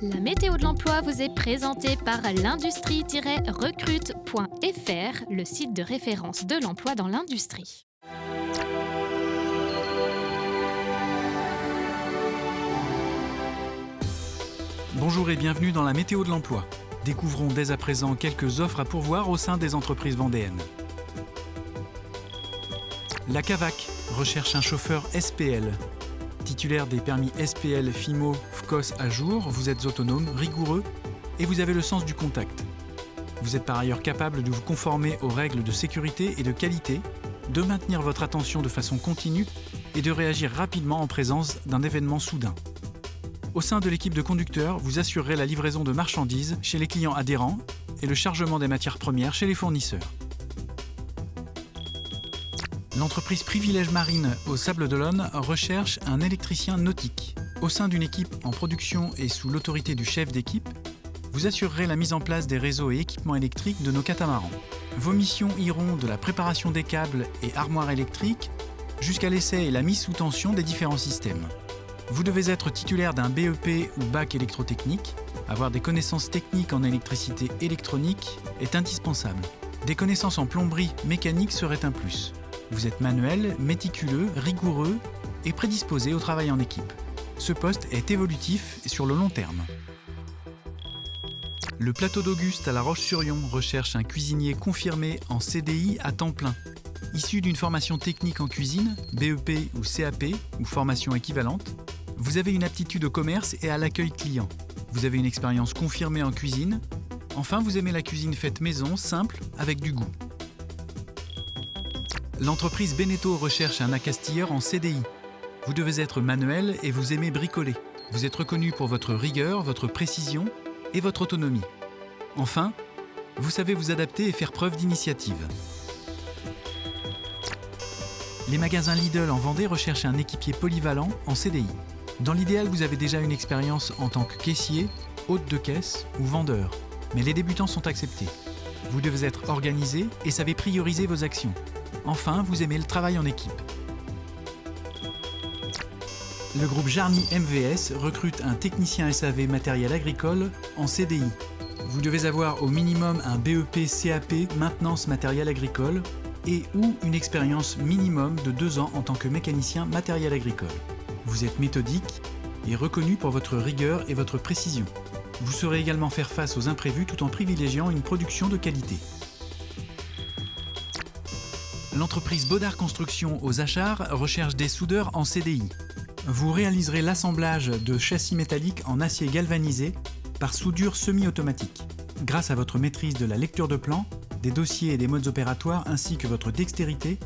La météo de l'emploi vous est présentée par l'industrie-recrute.fr, le site de référence de l'emploi dans l'industrie. Bonjour et bienvenue dans la météo de l'emploi. Découvrons dès à présent quelques offres à pourvoir au sein des entreprises vendéennes. La Cavac recherche un chauffeur SPL. Titulaire des permis SPL, FIMO, FCOS à jour, vous êtes autonome, rigoureux et vous avez le sens du contact. Vous êtes par ailleurs capable de vous conformer aux règles de sécurité et de qualité, de maintenir votre attention de façon continue et de réagir rapidement en présence d'un événement soudain. Au sein de l'équipe de conducteurs, vous assurerez la livraison de marchandises chez les clients adhérents et le chargement des matières premières chez les fournisseurs. L'entreprise Privilège Marine au Sables d'Olonne recherche un électricien nautique. Au sein d'une équipe en production et sous l'autorité du chef d'équipe, vous assurerez la mise en place des réseaux et équipements électriques de nos catamarans. Vos missions iront de la préparation des câbles et armoires électriques jusqu'à l'essai et la mise sous tension des différents systèmes. Vous devez être titulaire d'un BEP ou bac électrotechnique. Avoir des connaissances techniques en électricité électronique est indispensable. Des connaissances en plomberie mécanique seraient un plus. Vous êtes manuel, méticuleux, rigoureux et prédisposé au travail en équipe. Ce poste est évolutif et sur le long terme. Le plateau d'Auguste à La Roche-sur-Yon recherche un cuisinier confirmé en CDI à temps plein. Issu d'une formation technique en cuisine, BEP ou CAP ou formation équivalente, vous avez une aptitude au commerce et à l'accueil client. Vous avez une expérience confirmée en cuisine. Enfin, vous aimez la cuisine faite maison, simple, avec du goût. L'entreprise Beneteau recherche un accastilleur en CDI. Vous devez être manuel et vous aimez bricoler. Vous êtes reconnu pour votre rigueur, votre précision et votre autonomie. Enfin, vous savez vous adapter et faire preuve d'initiative. Les magasins Lidl en Vendée recherchent un équipier polyvalent en CDI. Dans l'idéal, vous avez déjà une expérience en tant que caissier, hôte de caisse ou vendeur. Mais les débutants sont acceptés. Vous devez être organisé et savez prioriser vos actions. Enfin, vous aimez le travail en équipe. Le groupe Jarny MVS recrute un technicien SAV matériel agricole en CDI. Vous devez avoir au minimum un BEP CAP maintenance matériel agricole et ou une expérience minimum de 2 ans en tant que mécanicien matériel agricole. Vous êtes méthodique et reconnu pour votre rigueur et votre précision. Vous saurez également faire face aux imprévus tout en privilégiant une production de qualité. L'entreprise Baudard Construction aux Achars recherche des soudeurs en CDI. Vous réaliserez l'assemblage de châssis métalliques en acier galvanisé par soudure semi-automatique. Grâce à votre maîtrise de la lecture de plan, des dossiers et des modes opératoires ainsi que votre dextérité,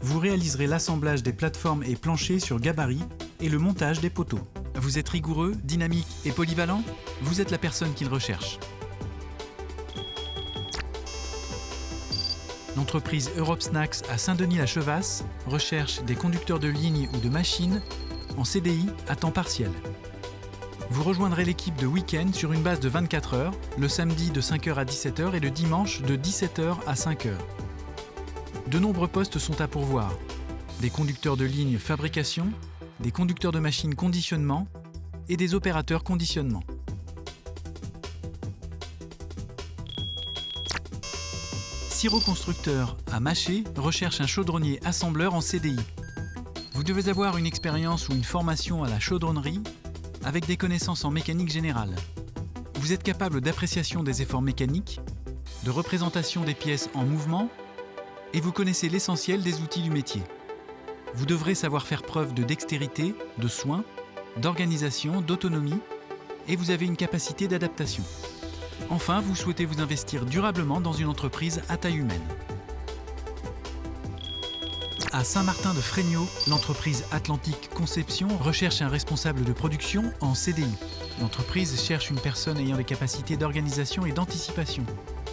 vous réaliserez l'assemblage des plateformes et planchers sur gabarit et le montage des poteaux. Vous êtes rigoureux, dynamique et polyvalent ? Vous êtes la personne qu'il recherche. L'entreprise Europe Snacks à Saint-Denis-la-Chevasse recherche des conducteurs de ligne ou de machines en CDI à temps partiel. Vous rejoindrez l'équipe de week-end sur une base de 24 heures, le samedi de 5h à 17h et le dimanche de 17h à 5h. De nombreux postes sont à pourvoir. Des conducteurs de ligne fabrication, des conducteurs de machines conditionnement et des opérateurs conditionnement. Siro Constructeur à Maché recherche un chaudronnier assembleur en CDI. Vous devez avoir une expérience ou une formation à la chaudronnerie avec des connaissances en mécanique générale. Vous êtes capable d'appréciation des efforts mécaniques, de représentation des pièces en mouvement et vous connaissez l'essentiel des outils du métier. Vous devrez savoir faire preuve de dextérité, de soin, d'organisation, d'autonomie et vous avez une capacité d'adaptation. Enfin, vous souhaitez vous investir durablement dans une entreprise à taille humaine. À Saint-Martin-de-Fregnault, l'entreprise Atlantique Conception recherche un responsable de production en CDI. L'entreprise cherche une personne ayant des capacités d'organisation et d'anticipation.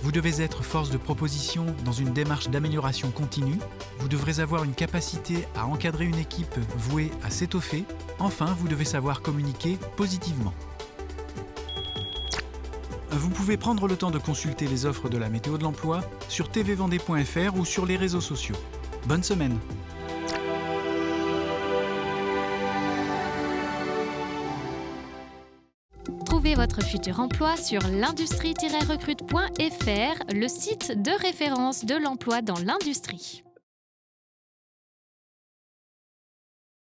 Vous devez être force de proposition dans une démarche d'amélioration continue. Vous devrez avoir une capacité à encadrer une équipe vouée à s'étoffer. Enfin, vous devez savoir communiquer positivement. Vous pouvez prendre le temps de consulter les offres de la météo de l'emploi sur tvvendée.fr ou sur les réseaux sociaux. Bonne semaine! Trouvez votre futur emploi sur l'industrie-recrute.fr, le site de référence de l'emploi dans l'industrie.